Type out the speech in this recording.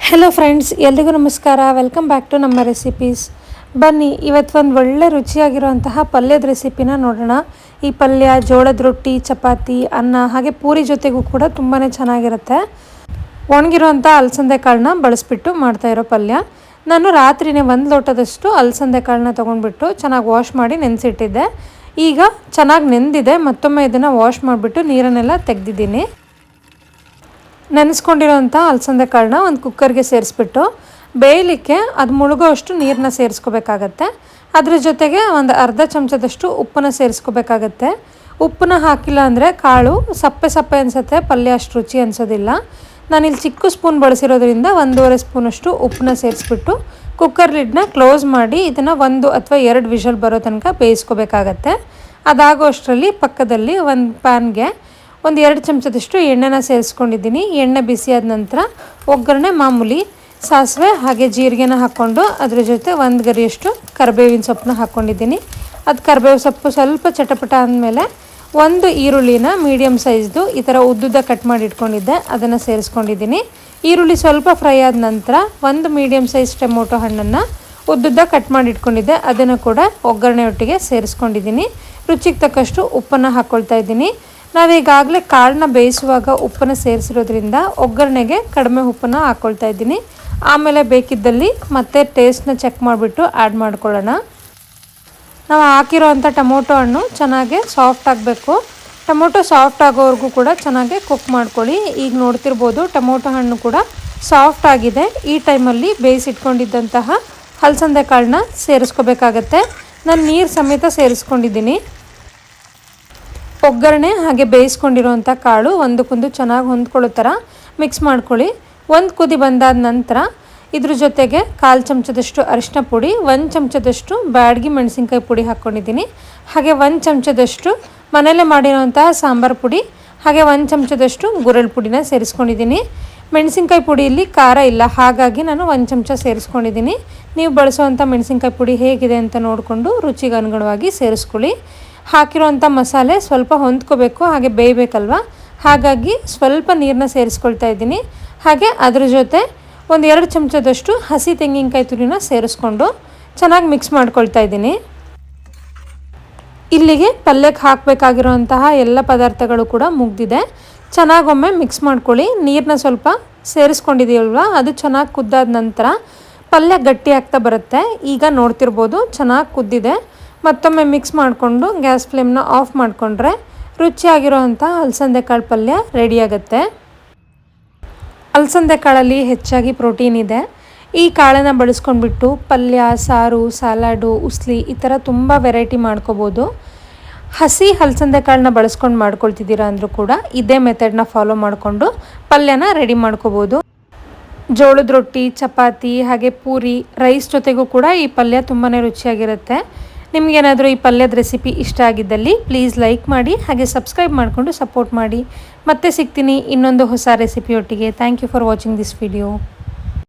Hello friends, ಎಲ್ರಿಗೂ ನಮಸ್ಕಾರ. Welcome back to ನಮ್ಮ ರೆಸಿಪೀಸ್. ಬನ್ನಿ, ಇವತ್ತು ಒಂದು ಒಳ್ಳೆ ರುಚಿಯಾಗಿರುವಂತಹ ಪಲ್ಯದ ರೆಸಿಪಿನ ನೋಡೋಣ. ಈ ಪಲ್ಯ ಜೋಳದ ರೊಟ್ಟಿ, ಚಪಾತಿ, ಅನ್ನ ಹಾಗೆ ಪೂರಿ ಜೊತೆಗೂ ಕೂಡ ತುಂಬಾ ಚೆನ್ನಾಗಿರುತ್ತೆ. ಒಣಗಿರುವಂಥ ಅಲಸಂದೆ ಕಾಳನ್ನ ಬಳಸ್ಬಿಟ್ಟು ಮಾಡ್ತಾಯಿರೋ ಪಲ್ಯ. ನಾನು ರಾತ್ರಿನೇ 1 ಲೋಟದಷ್ಟು ಅಲಸಂದೆ ಕಾಳನ್ನ ತೊಗೊಂಡ್ಬಿಟ್ಟು ಚೆನ್ನಾಗಿ ವಾಶ್ ಮಾಡಿ ನೆನೆಸಿಟ್ಟಿದ್ದೆ. ಈಗ ಚೆನ್ನಾಗಿ ನೆಂದಿದೆ. ಮತ್ತೊಮ್ಮೆ ಇದನ್ನು ವಾಶ್ ಮಾಡಿಬಿಟ್ಟು ನೀರನ್ನೆಲ್ಲ ತೆಗೆದಿದ್ದೀನಿ. ನೆನೆಸ್ಕೊಂಡಿರೋಂಥ ಅಲಸಂದೆ ಕಾಳನ್ನ ಒಂದು ಕುಕ್ಕರ್ಗೆ ಸೇರಿಸ್ಬಿಟ್ಟು ಬೇಯಲಿಕ್ಕೆ ಅದು ಮುಳುಗೋ ಅಷ್ಟು ನೀರನ್ನ ಸೇರಿಸ್ಕೋಬೇಕಾಗತ್ತೆ. ಅದ್ರ ಜೊತೆಗೆ ಒಂದು ಅರ್ಧ ಚಮಚದಷ್ಟು ಉಪ್ಪನ್ನ ಸೇರಿಸ್ಕೋಬೇಕಾಗತ್ತೆ. ಉಪ್ಪನ್ನ ಹಾಕಿಲ್ಲ ಅಂದರೆ ಕಾಳು ಸಪ್ಪೆ ಸಪ್ಪೆ ಅನಿಸುತ್ತೆ, ಪಲ್ಯ ಅಷ್ಟು ರುಚಿ ಅನಿಸೋದಿಲ್ಲ. ನಾನಿಲ್ಲಿ ಚಿಕ್ಕ ಸ್ಪೂನ್ ಬಳಸಿರೋದ್ರಿಂದ 1.5 ಸ್ಪೂನಷ್ಟು ಉಪ್ಪನ್ನ ಸೇರಿಸ್ಬಿಟ್ಟು ಕುಕ್ಕರ್ ಲಿಡ್ನ ಕ್ಲೋಸ್ ಮಾಡಿ ಇದನ್ನು 1 ಅಥವಾ 2 ವಿಷಲ್ ಬರೋ ತನಕ ಬೇಯಿಸ್ಕೋಬೇಕಾಗತ್ತೆ. ಅದಾಗೋ ಅಷ್ಟರಲ್ಲಿ ಪಕ್ಕದಲ್ಲಿ ಒಂದು ಪ್ಯಾನ್ಗೆ 1-2 ಚಮಚದಷ್ಟು ಎಣ್ಣೆನ ಸೇರಿಸ್ಕೊಂಡಿದ್ದೀನಿ. ಎಣ್ಣೆ ಬಿಸಿಯಾದ ನಂತರ ಒಗ್ಗರಣೆ ಮಾಮೂಲಿ ಸಾಸಿವೆ ಹಾಗೆ ಜೀರಿಗೆನ ಹಾಕ್ಕೊಂಡು ಅದ್ರ ಜೊತೆ 1 ಗರಿಯಷ್ಟು ಕರಿಬೇವಿನ ಸೊಪ್ಪನ್ನ ಹಾಕ್ಕೊಂಡಿದ್ದೀನಿ. ಅದು ಕರಿಬೇವು ಸೊಪ್ಪು ಸ್ವಲ್ಪ ಚಟಪಟ ಅಂದಮೇಲೆ 1 ಈರುಳ್ಳಿನ ಮೀಡಿಯಮ್ ಸೈಜ್ದು ಈ ಥರ ಉದ್ದುದ್ದ ಕಟ್ ಮಾಡಿ ಇಟ್ಕೊಂಡಿದ್ದೆ, ಅದನ್ನು ಸೇರಿಸ್ಕೊಂಡಿದ್ದೀನಿ. ಈರುಳ್ಳಿ ಸ್ವಲ್ಪ ಫ್ರೈ ಆದ ನಂತರ 1 ಮೀಡಿಯಮ್ ಸೈಜ್ ಟೊಮೊಟೊ ಹಣ್ಣನ್ನು ಉದ್ದುದ್ದ ಕಟ್ ಮಾಡಿ ಇಟ್ಕೊಂಡಿದ್ದೆ, ಅದನ್ನು ಕೂಡ ಒಗ್ಗರಣೆ ಒಟ್ಟಿಗೆ ಸೇರಿಸ್ಕೊಂಡಿದ್ದೀನಿ. ರುಚಿಗೆ ತಕ್ಕಷ್ಟು ಉಪ್ಪನ್ನು ಹಾಕ್ಕೊಳ್ತಾ ಇದ್ದೀನಿ. ನಾವೀಗಾಗಲೇ ಕಾಳನ್ನ ಬೇಯಿಸುವಾಗ ಉಪ್ಪನ್ನು ಸೇರಿಸಿರೋದ್ರಿಂದ ಒಗ್ಗರಣೆಗೆ ಕಡಿಮೆ ಉಪ್ಪನ್ನು ಹಾಕ್ಕೊಳ್ತಾ ಇದ್ದೀನಿ. ಆಮೇಲೆ ಬೇಕಿದ್ದಲ್ಲಿ ಮತ್ತೆ ಟೇಸ್ಟ್ನ ಚೆಕ್ ಮಾಡಿಬಿಟ್ಟು ಆ್ಯಡ್ ಮಾಡ್ಕೊಳ್ಳೋಣ. ನಾವು ಹಾಕಿರೋವಂಥ ಟೊಮೊಟೊ ಹಣ್ಣು ಚೆನ್ನಾಗಿ ಸಾಫ್ಟ್ ಆಗಬೇಕು. ಟೊಮೊಟೊ ಸಾಫ್ಟ್ ಆಗೋವರೆಗೂ ಕೂಡ ಚೆನ್ನಾಗಿ ಕುಕ್ ಮಾಡ್ಕೊಳ್ಳಿ. ಈಗ ನೋಡ್ತಿರ್ಬೋದು ಟೊಮೊಟೊ ಹಣ್ಣು ಕೂಡ ಸಾಫ್ಟ್ ಆಗಿದೆ. ಈ ಟೈಮಲ್ಲಿ ಬೇಯಿಸಿಟ್ಕೊಂಡಿದ್ದಂತಹ ಅಲಸಂದೆ ಕಾಳನ್ನ ಸೇರಿಸ್ಕೋಬೇಕಾಗತ್ತೆ. ನಾನು ನೀರು ಸಮೇತ ಸೇರಿಸ್ಕೊಂಡಿದ್ದೀನಿ. ಒಗ್ಗರಣೆ ಹಾಗೆ ಬೇಯಿಸ್ಕೊಂಡಿರೋಂಥ ಕಾಳು ಒಂದಕ್ಕೊಂದು ಚೆನ್ನಾಗಿ ಹೊಂದ್ಕೊಳ್ಳೋ ಥರ ಮಿಕ್ಸ್ ಮಾಡ್ಕೊಳ್ಳಿ. 1 ಕುದಿ ಬಂದಾದ ನಂತರ ಇದ್ರ ಜೊತೆಗೆ 1/4 ಚಮಚದಷ್ಟು ಅರಿಶಿನ ಪುಡಿ, 1 ಚಮಚದಷ್ಟು ಬ್ಯಾಡಗಿ ಮೆಣಸಿನ್ಕಾಯಿ ಪುಡಿ ಹಾಕ್ಕೊಂಡಿದ್ದೀನಿ. ಹಾಗೆ 1 ಚಮಚದಷ್ಟು ಮನೇಲೆ ಮಾಡಿರೋಂತಹ ಸಾಂಬಾರು ಪುಡಿ, ಹಾಗೆ 1 ಚಮಚದಷ್ಟು ಗುರೆಳ್ ಪುಡಿನ ಸೇರಿಸ್ಕೊಂಡಿದ್ದೀನಿ. ಮೆಣಸಿನ್ಕಾಯಿ ಪುಡಿಯಲ್ಲಿ ಖಾರ ಇಲ್ಲ, ಹಾಗಾಗಿ ನಾನು 1 ಚಮಚ ಸೇರಿಸ್ಕೊಂಡಿದ್ದೀನಿ. ನೀವು ಬಳಸೋವಂಥ ಮೆಣಸಿನ್ಕಾಯಿ ಪುಡಿ ಹೇಗಿದೆ ಅಂತ ನೋಡಿಕೊಂಡು ರುಚಿಗೆ ಅನುಗುಣವಾಗಿ ಸೇರಿಸ್ಕೊಳ್ಳಿ. ಹಾಕಿರೋವಂಥ ಮಸಾಲೆ ಸ್ವಲ್ಪ ಹೊಂದ್ಕೋಬೇಕು, ಹಾಗೆ ಬೇಯಬೇಕಲ್ವ, ಹಾಗಾಗಿ ಸ್ವಲ್ಪ ನೀರನ್ನ ಸೇರಿಸ್ಕೊಳ್ತಾ ಇದ್ದೀನಿ. ಹಾಗೆ ಅದ್ರ ಜೊತೆ 1-2 ಚಮಚದಷ್ಟು ಹಸಿ ತೆಂಗಿನಕಾಯಿ ತುರಿನ ಸೇರಿಸ್ಕೊಂಡು ಚೆನ್ನಾಗಿ ಮಿಕ್ಸ್ ಮಾಡ್ಕೊಳ್ತಾ ಇದ್ದೀನಿ. ಇಲ್ಲಿಗೆ ಪಲ್ಯಕ್ಕೆ ಹಾಕಬೇಕಾಗಿರೋಂತಹ ಎಲ್ಲ ಪದಾರ್ಥಗಳು ಕೂಡ ಮುಗ್ದಿದೆ. ಚೆನ್ನಾಗೊಮ್ಮೆ ಮಿಕ್ಸ್ ಮಾಡ್ಕೊಳ್ಳಿ. ನೀರನ್ನ ಸ್ವಲ್ಪ ಸೇರಿಸ್ಕೊಂಡಿದ್ದೀವಲ್ವ, ಅದು ಚೆನ್ನಾಗಿ ಕುದ್ದಾದ ನಂತರ ಪಲ್ಯ ಗಟ್ಟಿ ಆಗ್ತಾ ಬರುತ್ತೆ. ಈಗ ನೋಡ್ತಿರ್ಬೋದು ಚೆನ್ನಾಗಿ ಕುದ್ದಿದೆ. ಮತ್ತೊಮ್ಮೆ ಮಿಕ್ಸ್ ಮಾಡಿಕೊಂಡು ಗ್ಯಾಸ್ ಫ್ಲೇಮ್ನ ಆಫ್ ಮಾಡಿಕೊಂಡ್ರೆ ರುಚಿಯಾಗಿರೋವಂಥ ಅಲಸಂದೆ ಕಾಳು ಪಲ್ಯ ರೆಡಿಯಾಗುತ್ತೆ. ಅಲಸಂದೆ ಕಾಳಲ್ಲಿ ಹೆಚ್ಚಾಗಿ ಪ್ರೋಟೀನ್ ಇದೆ. ಈ ಕಾಳನ್ನು ಬಳಸ್ಕೊಂಡ್ಬಿಟ್ಟು ಪಲ್ಯ, ಸಾರು, ಸಲಾಡು, ಉಸ್ಲಿ ಈ ಥರ ತುಂಬ ವೆರೈಟಿ ಮಾಡ್ಕೋಬೋದು. ಹಸಿ ಅಲಸಂದೆ ಕಾಳನ್ನ ಬಳಸ್ಕೊಂಡು ಮಾಡ್ಕೊಳ್ತಿದ್ದೀರಾ ಅಂದರೂ ಕೂಡ ಇದೇ ಮೆಥಡ್ನ ಫಾಲೋ ಮಾಡಿಕೊಂಡು ಪಲ್ಯನ ರೆಡಿ ಮಾಡ್ಕೋಬೋದು. ಜೋಳದ ರೊಟ್ಟಿ, ಚಪಾತಿ ಹಾಗೆ ಪೂರಿ, ರೈಸ್ ಜೊತೆಗೂ ಕೂಡ ಈ ಪಲ್ಯ ತುಂಬಾ ರುಚಿಯಾಗಿರುತ್ತೆ. ನಿಮಗೇನಾದರೂ ಈ ಪಲ್ಯದ ರೆಸಿಪಿ ಇಷ್ಟ ಆಗಿದ್ದಲ್ಲಿ ಪ್ಲೀಸ್ ಲೈಕ್ ಮಾಡಿ, ಹಾಗೆ ಸಬ್ಸ್ಕ್ರೈಬ್ ಮಾಡಿಕೊಂಡು ಸಪೋರ್ಟ್ ಮಾಡಿ. ಮತ್ತೆ ಸಿಗ್ತೀನಿ ಇನ್ನೊಂದು ಹೊಸ ರೆಸಿಪಿಯೊಟ್ಟಿಗೆ. Thank you for watching this video.